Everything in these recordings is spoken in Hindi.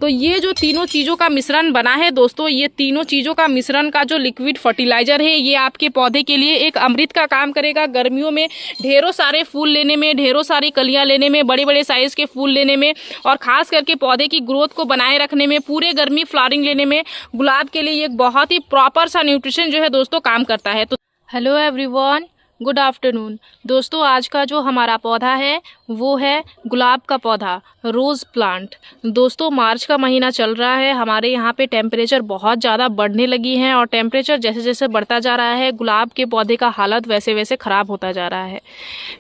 तो ये जो तीनों चीज़ों का मिश्रण बना है दोस्तों, ये तीनों चीज़ों का मिश्रण का जो लिक्विड फर्टिलाइज़र है ये आपके पौधे के लिए एक अमृत का काम करेगा। गर्मियों में ढेरों सारे फूल लेने में, ढेरों सारी कलियाँ लेने में, बड़े बड़े साइज़ के फूल लेने में और ख़ास करके पौधे की ग्रोथ को बनाए रखने में, पूरे गर्मी फ्लावरिंग लेने में गुलाब के लिए एक बहुत ही प्रॉपर सा न्यूट्रिशन जो है दोस्तों काम करता है। तो हेलो एवरीवन, गुड आफ्टरनून दोस्तों। आज का जो हमारा पौधा है वो है गुलाब का पौधा, रोज़ प्लांट। दोस्तों मार्च का महीना चल रहा है, हमारे यहाँ पे टेम्परेचर बहुत ज़्यादा बढ़ने लगी है और टेम्परेचर जैसे जैसे बढ़ता जा रहा है गुलाब के पौधे का हालत वैसे वैसे ख़राब होता जा रहा है।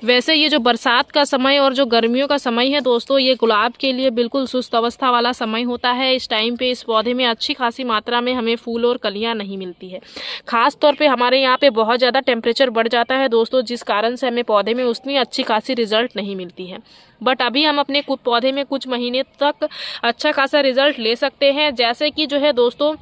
वैसे ये जो बरसात का समय और जो गर्मियों का समय है दोस्तों, ये गुलाब के लिए बिल्कुल सुस्त अवस्था वाला समय होता है। इस टाइम पे इस पौधे में अच्छी खासी मात्रा में हमें फूल और कलियाँ नहीं मिलती है। ख़ास तौर पर हमारे यहाँ पर बहुत ज़्यादा टेम्परेचर बढ़ जाता है दोस्तों, जिस कारण से हमें पौधे में उतनी अच्छी खासी रिजल्ट नहीं मिलती है। बट अभी हम अपने पौधे में कुछ महीने तक अच्छा खासा रिजल्ट ले सकते हैं। जैसे कि जो है दोस्तों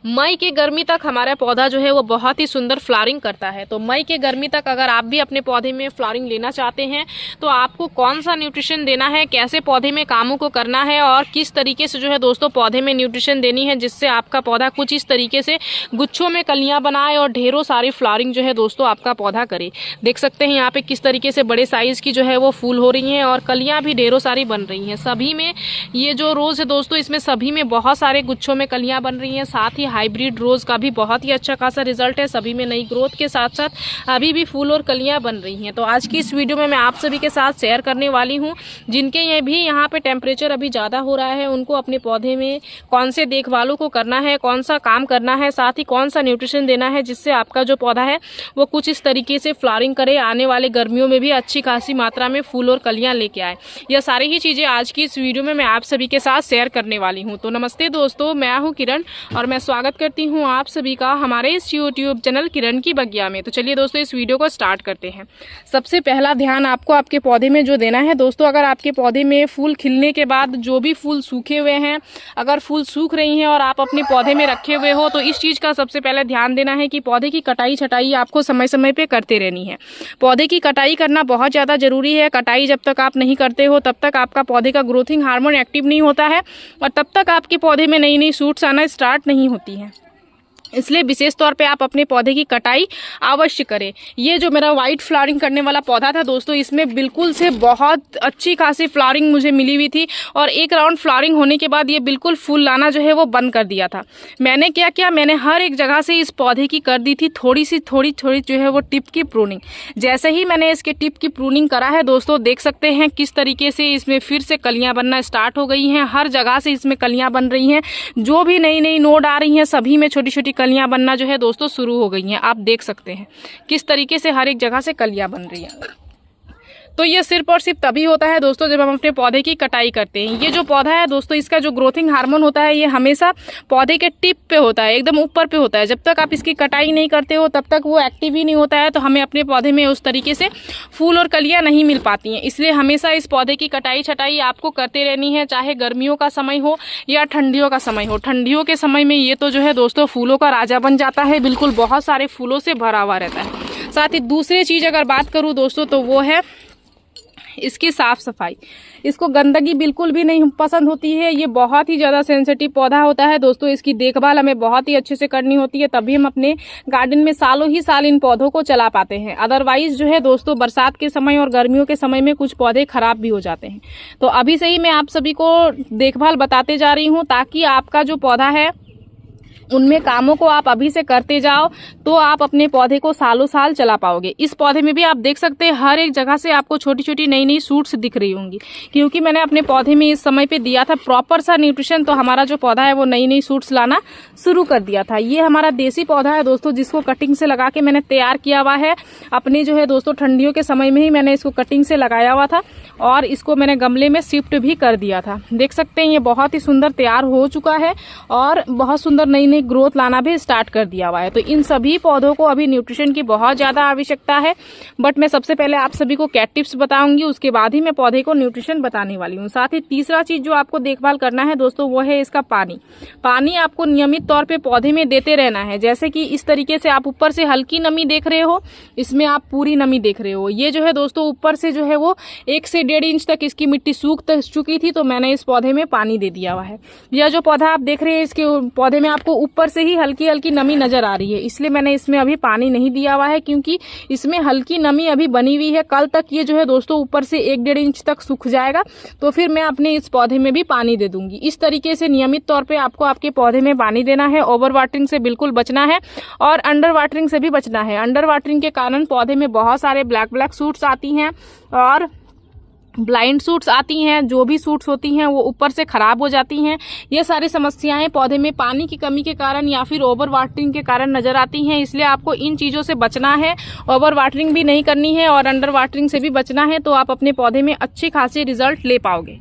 मई के गर्मी तक हमारा पौधा जो है वो बहुत ही सुंदर फ्लावरिंग करता है। तो मई के गर्मी तक अगर आप भी अपने पौधे में फ्लावरिंग लेना चाहते हैं तो आपको कौन सा न्यूट्रिशन देना है, कैसे पौधे में कामों को करना है और किस तरीके से जो है दोस्तों पौधे में न्यूट्रिशन देनी है जिससे आपका पौधा कुछ इस तरीके से गुच्छों में कलियां बनाए और ढेरों सारी फ्लावरिंग जो है दोस्तों आपका पौधा करे। देख सकते हैं यहाँ पे किस तरीके से बड़े साइज की जो है वो फूल हो रही हैं और कलियाँ भी ढेरों सारी बन रही हैं। सभी में ये जो रोज़ है दोस्तों, इसमें सभी में बहुत सारे गुच्छों में कलियाँ बन रही हैं। साथ ही हाइब्रिड रोज का भी बहुत ही अच्छा खासा रिजल्ट है। सभी में नई ग्रोथ के साथ साथ अभी भी फूल और कलियां बन रही हैं। तो आज की इस वीडियो में मैं आप सभी के साथ शेयर करने वाली हूं जिनके ये भी यहाँ पे टेम्परेचर अभी ज़्यादा हो रहा है, उनको अपने पौधे में कौन से देखभालों को करना है, कौन सा काम करना है, साथ ही कौन सा न्यूट्रिशन देना है जिससे आपका जो पौधा है वो कुछ इस तरीके से फ्लावरिंग करे, आने वाले गर्मियों में भी अच्छी खासी मात्रा में फूल और कलियाँ लेके आए। यह सारी ही चीज़ें आज की इस वीडियो में मैं आप सभी के साथ शेयर करने वाली हूँ। तो नमस्ते दोस्तों, मैं हूँ किरण और मैं स्वागत करती हूँ आप सभी का हमारे इस यूट्यूब चैनल किरण की बगिया में। तो चलिए दोस्तों इस वीडियो को स्टार्ट करते हैं। सबसे पहला ध्यान आपको आपके पौधे में जो देना है दोस्तों, अगर आपके पौधे में फूल खिलने के बाद जो भी फूल सूखे हुए हैं, अगर फूल सूख रही हैं और आप अपने पौधे में रखे हुए हो तो इस चीज़ का सबसे पहले ध्यान देना है कि पौधे की कटाई छटाई आपको समय समय पर करते रहनी है। पौधे की कटाई करना बहुत ज़्यादा ज़रूरी है। कटाई जब तक आप नहीं करते हो तब तक आपका पौधे का ग्रोथिंग हार्मोन एक्टिव नहीं होता है और तब तक आपके पौधे में नई नई शूट्स आना स्टार्ट नहीं होती हैं। इसलिए विशेष तौर पे आप अपने पौधे की कटाई अवश्य करें। ये जो मेरा वाइट फ्लावरिंग करने वाला पौधा था दोस्तों, इसमें बिल्कुल से बहुत अच्छी खासी फ्लावरिंग मुझे मिली हुई थी और एक राउंड फ्लावरिंग होने के बाद ये बिल्कुल फूल लाना जो है वो बंद कर दिया था। मैंने क्या किया, मैंने हर एक जगह से इस पौधे की कर दी थी थोड़ी थोड़ी जो है वो टिप की प्रूनिंग। जैसे ही मैंने इसके टिप की प्रूनिंग करा है दोस्तों, देख सकते हैं किस तरीके से इसमें फिर से कलियाँ बनना स्टार्ट हो गई हैं। हर जगह से इसमें कलियाँ बन रही हैं। जो भी नई नई नोड आ रही हैं सभी में छोटी छोटी कलियां बनना जो है दोस्तों शुरू हो गई हैं। आप देख सकते हैं किस तरीके से हर एक जगह से कलियां बन रही हैं। तो ये सिर्फ और सिर्फ तभी होता है दोस्तों जब हम अपने पौधे की कटाई करते हैं। ये जो पौधा है दोस्तों, इसका जो ग्रोथिंग हार्मोन होता है ये हमेशा पौधे के टिप पे होता है, एकदम ऊपर पे होता है। जब तक आप इसकी कटाई नहीं करते हो तब तक वो एक्टिव ही नहीं होता है। तो हमें अपने पौधे में उस तरीके से फूल और कलियाँ नहीं मिल पाती हैं। इसलिए हमेशा इस पौधे की कटाई छटाई आपको करते रहनी है, चाहे गर्मियों का समय हो या ठंडियों का समय हो। ठंडियों के समय में ये तो जो है दोस्तों फूलों का राजा बन जाता है, बिल्कुल बहुत सारे फूलों से भरा हुआ रहता है। साथ ही दूसरी चीज़ अगर बात करूँ दोस्तों तो वो है इसकी साफ सफाई। इसको गंदगी बिल्कुल भी नहीं पसंद होती है। ये बहुत ही ज़्यादा सेंसिटिव पौधा होता है दोस्तों। इसकी देखभाल हमें बहुत ही अच्छे से करनी होती है, तभी हम अपने गार्डन में सालों ही साल इन पौधों को चला पाते हैं। अदरवाइज जो है दोस्तों बरसात के समय और गर्मियों के समय में कुछ पौधे खराब भी हो जाते हैं। तो अभी से ही मैं आप सभी को देखभाल बताते जा रही हूँ ताकि आपका जो पौधा है उनमें कामों को आप अभी से करते जाओ तो आप अपने पौधे को सालों साल चला पाओगे। इस पौधे में भी आप देख सकते हैं हर एक जगह से आपको छोटी छोटी नई नई शूट्स दिख रही होंगी, क्योंकि मैंने अपने पौधे में इस समय पे दिया था प्रॉपर सा न्यूट्रिशन। तो हमारा जो पौधा है वो नई नई शूट्स लाना शुरू कर दिया था। ये हमारा देसी पौधा है दोस्तों, जिसको कटिंग से लगा के मैंने तैयार किया हुआ है। अपने जो है दोस्तों ठंडियों के समय में ही मैंने इसको कटिंग से लगाया हुआ था और इसको मैंने गमले में शिफ्ट भी कर दिया था। देख सकते हैं ये बहुत ही सुंदर तैयार हो चुका है और बहुत सुंदर नई अपने ग्रोथ लाना भी स्टार्ट कर दिया हुआ है। तो इन सभी पौधों को अभी न्यूट्रिशन की बहुत ज़्यादा आवश्यकता है। बट मैं सबसे पहले आप सभी को क्या टिप्स बताऊंगी, उसके बाद ही मैं पौधे को न्यूट्रिशन बताने वाली हूँ। साथ ही तीसरा चीज़ जो आपको देखभाल करना है दोस्तों, वो है इसका पानी। पानी आपको नियमित तौर पर पौधे में देते रहना है। जैसे कि इस तरीके से आप ऊपर से हल्की नमी देख रहे हो, इसमें आप पूरी नमी देख रहे हो। ये जो है दोस्तों ऊपर से जो है वो 1 से 1.5 इंच तक इसकी मिट्टी सूख चुकी थी, तो मैंने इस पौधे में पानी दे दिया हुआ है। यह जो पौधा आप देख रहे हैं, इसके पौधे में आपको ऊपर से ही हल्की हल्की नमी नजर आ रही है, इसलिए मैंने इसमें अभी पानी नहीं दिया हुआ है, क्योंकि इसमें हल्की नमी अभी बनी हुई है। कल तक ये जो है दोस्तों ऊपर से 1-1.5 इंच तक सूख जाएगा, तो फिर मैं अपने इस पौधे में भी पानी दे दूंगी। इस तरीके से नियमित तौर पर आपको आपके पौधे में पानी देना है। ओवर वाटरिंग से बिल्कुल बचना है और अंडर वाटरिंग से भी बचना है। अंडर वाटरिंग के कारण पौधे में बहुत सारे ब्लैक सूट्स आती हैं और ब्लाइंड सूट्स आती हैं। जो भी सूट्स होती हैं वो ऊपर से खराब हो जाती हैं। ये सारी समस्याएं पौधे में पानी की कमी के कारण या फिर ओवर वाटरिंग के कारण नजर आती हैं। इसलिए आपको इन चीज़ों से बचना है। ओवर वाटरिंग भी नहीं करनी है और अंडर वाटरिंग से भी बचना है, तो आप अपने पौधे में अच्छे खासे रिजल्ट ले पाओगे।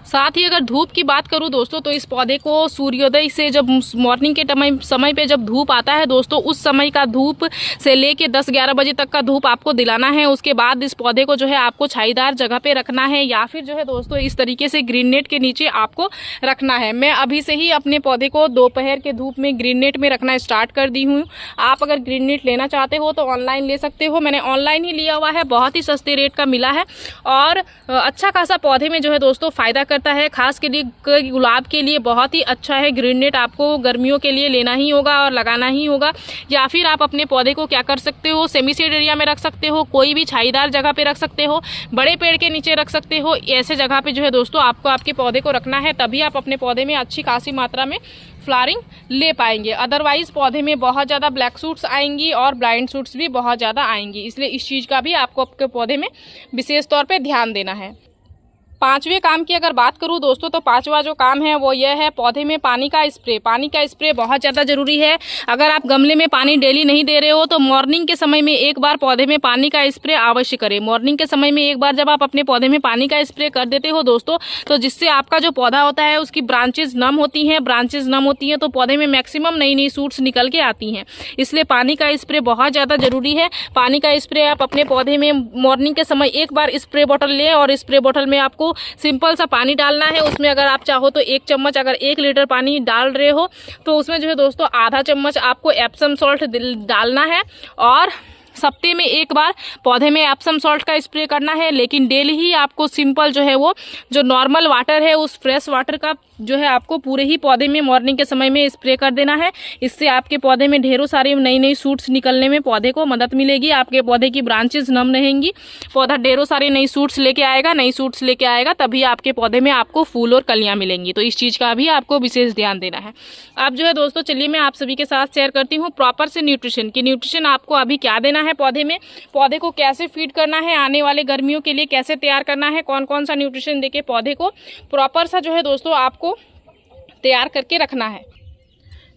साथ ही अगर धूप की बात करूं दोस्तों, तो इस पौधे को सूर्योदय से जब मॉर्निंग के समय पे जब धूप आता है दोस्तों, उस समय का धूप से लेके 10-11 बजे तक का धूप आपको दिलाना है। उसके बाद इस पौधे को जो है आपको छाईदार जगह पे रखना है, या फिर जो है दोस्तों इस तरीके से ग्रीन नेट के नीचे आपको रखना है। मैं अभी से ही अपने पौधे को दोपहर के धूप में ग्रीन नेट में रखना स्टार्ट कर दी हूँ। आप अगर ग्रीन नेट लेना चाहते हो तो ऑनलाइन ले सकते हो। मैंने ऑनलाइन ही लिया हुआ है, बहुत ही सस्ते रेट का मिला है और अच्छा खासा पौधे में जो है दोस्तों फायदा करता है। खास के लिए गुलाब के लिए बहुत ही अच्छा है। ग्रीन नेट आपको गर्मियों के लिए लेना ही होगा और लगाना ही होगा। या फिर आप अपने पौधे को क्या कर सकते हो, सेमी शेड एरिया में रख सकते हो, कोई भी छाईदार जगह पे रख सकते हो, बड़े पेड़ के नीचे रख सकते हो। ऐसे जगह पे जो है दोस्तों आपको आपके पौधे को रखना है, तभी आप अपने पौधे में अच्छी खासी मात्रा में फ्लावरिंग ले पाएंगे। अदरवाइज पौधे में बहुत ज़्यादा ब्लैक सूट्स आएंगी और ब्लाइंड सूट्स भी बहुत ज़्यादा आएंगी। इसलिए इस चीज़ का भी आपको आपके पौधे में विशेष तौर पर ध्यान देना है। पांचवें काम की अगर बात करूं दोस्तों, तो पांचवा जो काम है वो यह है पौधे में पानी का स्प्रे। पानी का स्प्रे बहुत ज़्यादा ज़रूरी है। अगर आप गमले में पानी डेली नहीं दे रहे हो तो मॉर्निंग के समय में एक बार पौधे में पानी का स्प्रे अवश्य करें। मॉर्निंग के समय में एक बार जब आप अपने पौधे में पानी का स्प्रे कर देते हो दोस्तों, तो जिससे आपका जो पौधा होता है उसकी ब्रांचेज नम होती हैं। ब्रांचेज नम होती हैं तो पौधे में मैक्सिमम नई नई सूट्स निकल के आती हैं। इसलिए पानी का स्प्रे बहुत ज़्यादा ज़रूरी है। पानी का स्प्रे आप अपने पौधे में मॉर्निंग के समय एक बार स्प्रे बॉटल लें और स्प्रे बॉटल में आपको सिंपल सा पानी डालना है। उसमें अगर आप चाहो तो 1 चम्मच, अगर 1 लीटर पानी डाल रहे हो तो उसमें जो है दोस्तों आधा चम्मच आपको एप्सम सॉल्ट डालना है और सप्ते में एक बार पौधे में एप्सम सॉल्ट का स्प्रे करना है। लेकिन डेली ही आपको सिंपल जो है वो जो नॉर्मल वाटर है उस फ्रेश वाटर का जो है आपको पूरे ही पौधे में मॉर्निंग के समय में स्प्रे कर देना है। इससे आपके पौधे में ढेरों सारी नई नई सूट्स निकलने में पौधे को मदद मिलेगी। आपके पौधे की ब्रांचेस नम रहेंगी, पौधा ढेरों सारी नई सूट्स लेके आएगा। नई सूट्स लेके आएगा तभी आपके पौधे में आपको फूल और कलियां मिलेंगी। तो इस चीज़ का भी आपको विशेष ध्यान देना है। अब जो है दोस्तों चलिए मैं आप सभी के साथ शेयर करती हूँ प्रॉपर से न्यूट्रिशन की। न्यूट्रिशन आपको अभी क्या देना है पौधे में, पौधे को कैसे फीड करना है, आने वाले गर्मियों के लिए कैसे तैयार करना है, कौन कौन सा न्यूट्रिशन देके पौधे को प्रॉपर सा जो है दोस्तों आपको तैयार करके रखना है।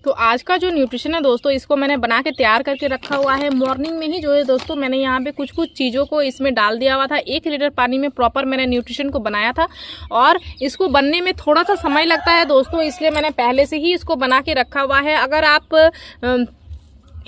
तो आज का जो न्यूट्रिशन है दोस्तों, इसको मैंने बना के तैयार करके रखा हुआ है। मॉर्निंग में ही जो है दोस्तों मैंने यहाँ पे कुछ कुछ चीज़ों को इसमें डाल दिया हुआ था। 1 लीटर पानी में प्रॉपर मैंने न्यूट्रिशन को बनाया था और इसको बनने में थोड़ा सा समय लगता है दोस्तों, इसलिए मैंने पहले से ही इसको बना के रखा हुआ है। अगर आप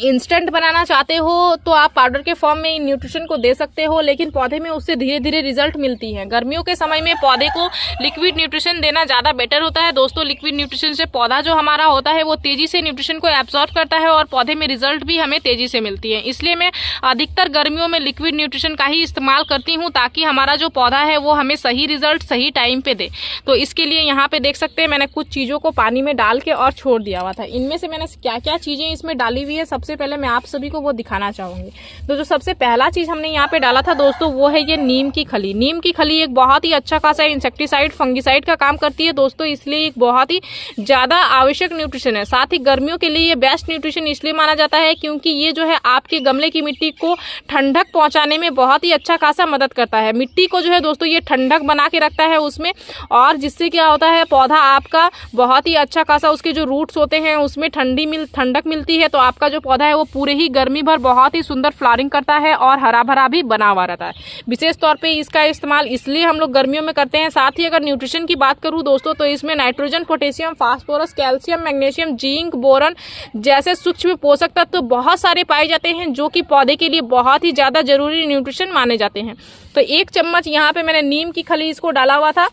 इंस्टेंट बनाना चाहते हो तो आप पाउडर के फॉर्म में न्यूट्रिशन को दे सकते हो, लेकिन पौधे में उससे धीरे धीरे रिजल्ट मिलती है। गर्मियों के समय में पौधे को लिक्विड न्यूट्रिशन देना ज़्यादा बेटर होता है दोस्तों। लिक्विड न्यूट्रिशन से पौधा जो हमारा होता है वो तेज़ी से न्यूट्रिशन को एब्जॉर्ब करता है और पौधे में रिजल्ट भी हमें तेज़ी से मिलती है। इसलिए मैं अधिकतर गर्मियों में लिक्विड न्यूट्रिशन का ही इस्तेमाल करती हूँ, ताकि हमारा जो पौधा है वो हमें सही रिजल्ट सही टाइम पर दे। तो इसके लिए यहाँ पर देख सकते हैं मैंने कुछ चीज़ों को पानी में डाल के और छोड़ दिया हुआ था। इनमें से मैंने क्या क्या चीज़ें इसमें डाली हुई है सबसे पहले मैं आप सभी को वो दिखाना चाहूंगी। तो जो सबसे पहला चीज हमने यहाँ पे डाला था दोस्तों वो है ये नीम की खली। नीम की खली एक बहुत ही अच्छा खासा इंसेक्टिसाइड फंगिसाइड का काम करती है दोस्तों, इसलिए एक बहुत ही ज्यादा आवश्यक न्यूट्रिशन है। साथ ही गर्मियों के लिए ये बेस्ट न्यूट्रिशन इसलिए माना जाता है क्योंकि ये जो है आपके गमले की मिट्टी को ठंडक पहुंचाने में बहुत ही अच्छा खासा मदद करता है। मिट्टी को जो है दोस्तों ये ठंडक बना के रखता है उसमें, और जिससे क्या होता है पौधा आपका बहुत ही अच्छा खासा उसके जो रूट्स होते हैं उसमें ठंडक मिलती है, तो आपका जो पौधा पौधा है वो पूरे ही गर्मी भर बहुत ही सुंदर फ्लावरिंग करता है और हरा भरा भी बना हुआ रहता है। विशेष तौर पे इसका इस्तेमाल इसलिए हम लोग गर्मियों में करते हैं। साथ ही अगर न्यूट्रिशन की बात करूं दोस्तों तो इसमें nitrogen, potassium, phosphorus, calcium, magnesium, zinc, boron जैसे सूक्ष्म पोषक तत्व तो बहुत सारे पाए जाते हैं जो कि पौधे के लिए बहुत ही ज़्यादा जरूरी न्यूट्रिशन माने जाते हैं। तो 1 चम्मच यहाँ पे मैंने नीम की खली इसको डाला हुआ था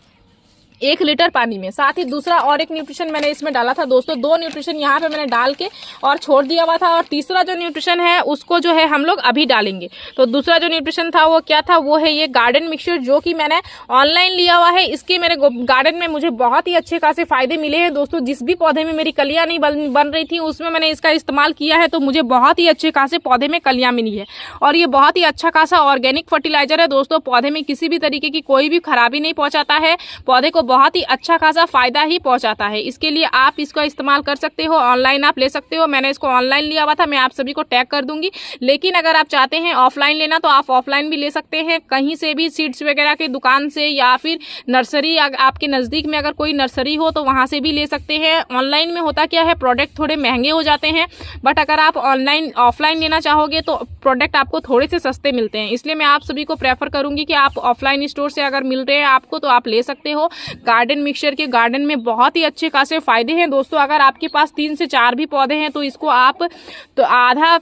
1 लीटर पानी में। साथ ही दूसरा और एक न्यूट्रिशन मैंने इसमें डाला था दोस्तों, 2 न्यूट्रिशन यहाँ पे मैंने डाल के और छोड़ दिया हुआ था। और तीसरा जो न्यूट्रिशन है उसको जो है हम लोग अभी डालेंगे। तो दूसरा जो न्यूट्रिशन था वो क्या था, वो है ये गार्डन मिक्सचर जो कि मैंने ऑनलाइन लिया हुआ है। इसके मेरे गार्डन में मुझे बहुत ही अच्छे खासे फायदे मिले हैं दोस्तों। जिस भी पौधे में मेरी कलियां नहीं बन रही थी उसमें मैंने इसका इस्तेमाल किया है तो मुझे बहुत ही अच्छे खासे पौधे में कलियां मिली है। और ये बहुत ही अच्छा खासा ऑर्गेनिक फर्टिलाइजर है दोस्तों। पौधे में किसी भी तरीके की कोई भी खराबी नहीं पहुंचाता है, पौधे को बहुत ही अच्छा खासा फायदा ही पहुंचाता है। इसके लिए आप इसका इस्तेमाल कर सकते हो, ऑनलाइन आप ले सकते हो। मैंने इसको ऑनलाइन लिया हुआ था, मैं आप सभी को टैग कर दूंगी। लेकिन अगर आप चाहते हैं ऑफलाइन लेना तो आप ऑफलाइन भी ले सकते हैं, कहीं से भी सीड्स वगैरह की दुकान से या फिर नर्सरी आपके नज़दीक में अगर कोई नर्सरी हो तो वहाँ से भी ले सकते हैं। ऑनलाइन में होता क्या है, प्रोडक्ट थोड़े महंगे हो जाते हैं, बट अगर आप ऑफलाइन लेना चाहोगे तो प्रोडक्ट आपको थोड़े से सस्ते मिलते हैं। इसलिए मैं आप सभी को प्रेफर करूंगी कि आप ऑफलाइन स्टोर से अगर मिल रहे हैं आपको तो आप ले सकते हो। गार्डन मिक्सचर के गार्डन में बहुत ही अच्छे खासे फायदे हैं दोस्तों। अगर आपके पास 3 से 4 भी पौधे हैं तो इसको आप तो आधा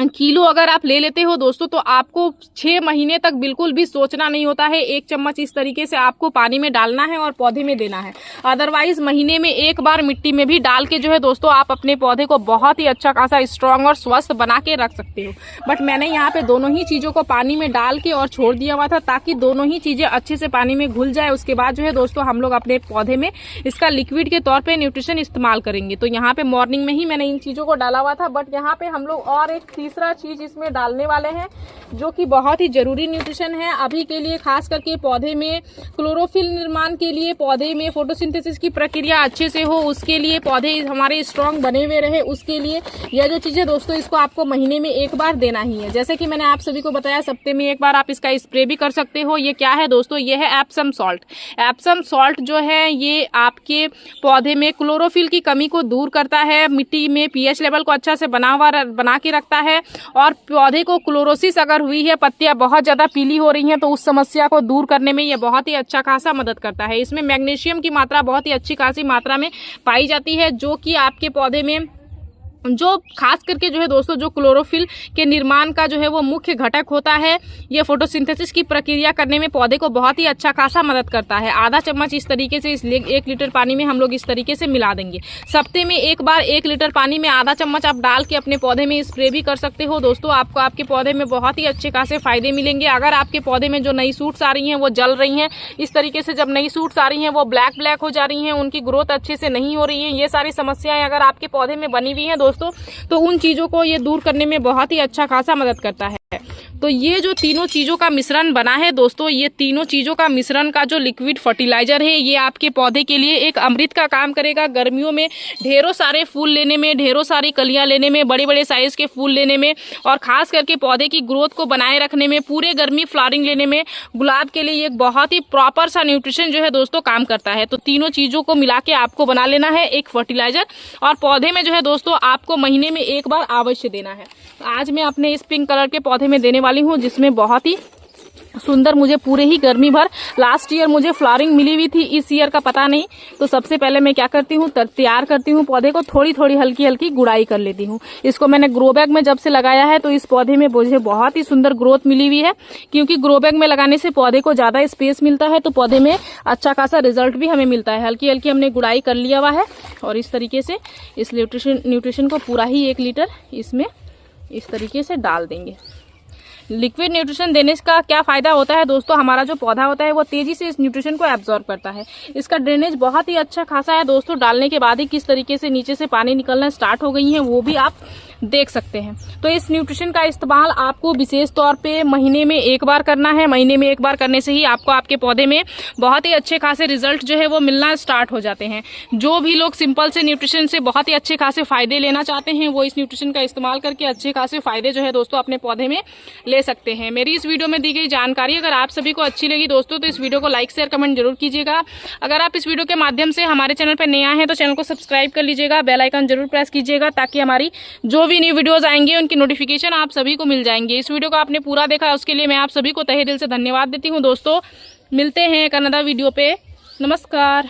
किलो अगर आप ले लेते हो दोस्तों तो आपको 6 महीने तक बिल्कुल भी सोचना नहीं होता है। 1 चम्मच इस तरीके से आपको पानी में डालना है और पौधे में देना है। अदरवाइज महीने में 1 बार मिट्टी में भी डाल के जो है दोस्तों आप अपने पौधे को बहुत ही अच्छा खासा स्ट्रांग और स्वस्थ बना के रख सकते हो। बट मैंने यहाँ पे दोनों ही चीज़ों को पानी में डाल के और छोड़ दिया हुआ था ताकि दोनों ही चीज़ें अच्छे से पानी में घुल जाए। उसके बाद जो है दोस्तों हम लोग अपने पौधे में इसका लिक्विड के तौर पर न्यूट्रिशन इस्तेमाल करेंगे। तो यहाँ पे मॉर्निंग में ही मैंने इन चीज़ों को डाला हुआ था। बट यहाँ पे हम लोग और एक तीसरा चीज इसमें डालने वाले हैं जो कि बहुत ही जरूरी न्यूट्रिशन है अभी के लिए, खास करके पौधे में क्लोरोफिल निर्माण के लिए, पौधे में फोटोसिंथेसिस की प्रक्रिया अच्छे से हो उसके लिए, पौधे हमारे स्ट्रांग बने हुए रहे उसके लिए। यह जो चीजें दोस्तों इसको आपको महीने में 1 बार देना ही है। जैसे कि मैंने आप सभी को बताया हफ्ते में 1 बार आप इसका स्प्रे भी कर सकते हो। ये क्या है दोस्तों, ये है एप्सम सॉल्ट। एप्सम सॉल्ट जो है ये आपके पौधे में क्लोरोफिल की कमी को दूर करता है, मिट्टी में pH लेवल को अच्छा से बना के रखता है। और पौधे को क्लोरोसिस अगर हुई है, पत्तियां बहुत ज़्यादा पीली हो रही हैं तो उस समस्या को दूर करने में यह बहुत ही अच्छा खासा मदद करता है। इसमें मैग्नीशियम की मात्रा बहुत ही अच्छी खासी मात्रा में पाई जाती है जो कि आपके पौधे में जो खास करके जो है दोस्तों जो क्लोरोफिल के निर्माण का जो है वो मुख्य घटक होता है, ये फोटोसिंथेसिस की प्रक्रिया करने में पौधे को बहुत ही अच्छा खासा मदद करता है। आधा चम्मच इस तरीके से 1 लीटर पानी में हम लोग इस तरीके से मिला देंगे। हफ्ते में 1 बार 1 लीटर पानी में आधा चम्मच आप डाल के अपने पौधे में स्प्रे भी कर सकते हो दोस्तों। आपको आपके पौधे में बहुत ही अच्छे खासे फायदे मिलेंगे। अगर आपके पौधे में जो नई सूट्स आ रही हैं वो जल रही हैं, इस तरीके से जब नई सूट्स आ रही हैं वो ब्लैक हो जा रही हैं, उनकी ग्रोथ अच्छे से नहीं हो रही है, ये सारी समस्याएं अगर आपके पौधे में बनी हुई हैं दोस्तों तो उन चीज़ों को ये दूर करने में बहुत ही अच्छा खासा मदद करता है। तो ये जो तीनों चीज़ों का मिश्रण बना है दोस्तों, ये तीनों चीज़ों का मिश्रण का जो लिक्विड फर्टिलाइजर है ये आपके पौधे के लिए एक अमृत का काम करेगा। गर्मियों में ढेरों सारे फूल लेने में, ढेरों सारी कलियां लेने में, बड़े बड़े साइज के फूल लेने में और खास करके पौधे की ग्रोथ को बनाए रखने में, पूरे गर्मी फ्लावरिंग लेने में गुलाब के लिए एक बहुत ही प्रॉपर सा न्यूट्रिशन जो है दोस्तों काम करता है। तो तीनों चीज़ों को मिला के आपको बना लेना है एक फर्टिलाइजर और पौधे में जो है दोस्तों आपको महीने में 1 बार अवश्य देना है। आज मैं अपने इस पिंक कलर के पौधे में देने वाली हूँ जिसमें बहुत ही सुंदर मुझे पूरे ही गर्मी भर लास्ट ईयर मुझे फ्लावरिंग मिली हुई थी, इस ईयर का पता नहीं। तो सबसे पहले मैं क्या करती हूँ, तैयार करती हूँ पौधे को, थोड़ी थोड़ी हल्की हल्की गुड़ाई कर लेती हूँ। इसको मैंने ग्रो बैग में जब से लगाया है तो इस पौधे में मुझे बहुत ही सुंदर ग्रोथ मिली हुई है, क्योंकि ग्रो बैग में लगाने से पौधे को ज़्यादा स्पेस मिलता है तो पौधे में अच्छा खासा रिजल्ट भी हमें मिलता है। हल्की हल्की हमने गुड़ाई कर लिया हुआ है और इस तरीके से इस न्यूट्रिशन को पूरा ही 1 लीटर इसमें इस तरीके से डाल देंगे। लिक्विड न्यूट्रिशन देने का क्या फ़ायदा होता है दोस्तों, हमारा जो पौधा होता है वो तेज़ी से इस न्यूट्रिशन को एब्जॉर्ब करता है। इसका ड्रेनेज बहुत ही अच्छा खासा है दोस्तों। डालने के बाद ही किस तरीके से नीचे से पानी निकलना स्टार्ट हो गई है वो भी आप देख सकते हैं। तो इस न्यूट्रिशन का इस्तेमाल आपको विशेष तौर पे महीने में 1 बार करना है। महीने में 1 बार करने से ही आपको आपके पौधे में बहुत ही अच्छे खासे रिजल्ट जो है वो मिलना स्टार्ट हो जाते हैं। जो भी लोग सिंपल से न्यूट्रिशन से बहुत ही अच्छे खासे फायदे लेना चाहते हैं वो इस न्यूट्रिशन का इस्तेमाल करके अच्छे खासे फायदे जो है दोस्तों अपने पौधे में ले सकते हैं। मेरी इस वीडियो में दी गई जानकारी अगर आप सभी को अच्छी लगी दोस्तों तो इस वीडियो को लाइक शेयर कमेंट जरूर कीजिएगा। अगर आप इस वीडियो के माध्यम से हमारे चैनल पर नए आए हैं तो चैनल को सब्सक्राइब कर लीजिएगा, बेल आइकन जरूर प्रेस कीजिएगा ताकि हमारी जो जो भी न्यू वीडियोस आएंगे उनकी नोटिफिकेशन आप सभी को मिल जाएंगे। इस वीडियो को आपने पूरा देखा, उसके लिए मैं आप सभी को तहे दिल से धन्यवाद देती हूँ। दोस्तों मिलते हैं एक अनदर वीडियो पे। नमस्कार।